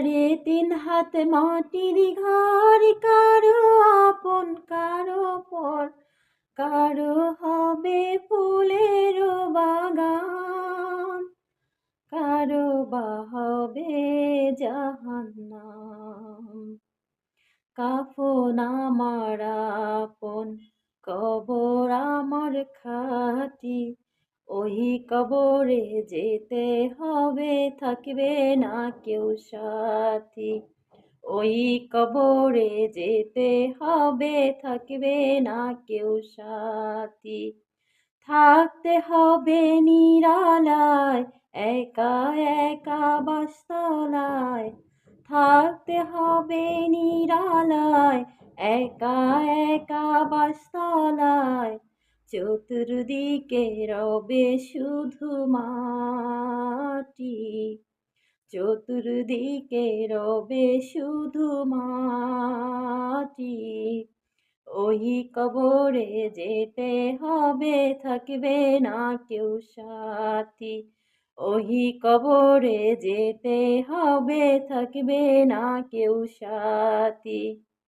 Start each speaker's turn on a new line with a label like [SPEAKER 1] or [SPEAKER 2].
[SPEAKER 1] সাড়ে তিন হাত মাটির ঘর, কারো আপন কারো পর, কারো হবে ফুলের বাগান, কারো বা হবে জাহান্নাম। কাফন আমার আপন, কবর আমার খাঁটি, ওই কবরে যেতে হবে, থাকবে না কেউ সাথী। ওই কবরে যেতে হবে, থাকবে না কেউ সাথী। থাকতে হবে নিরালায়, একা একা বাসতলায়। থাকতে হবে নিরালায়, একা একা বাসতলায়। চতুর্দিকে রবে শুধু মাটি, চতুর্দিকে রবে শুধু মাটি। ওই কবরে যেতে হবে, থাকবে না কেউ সাথী। ওই কবরে যেতে হবে, থাকবে না কেউ সাথী।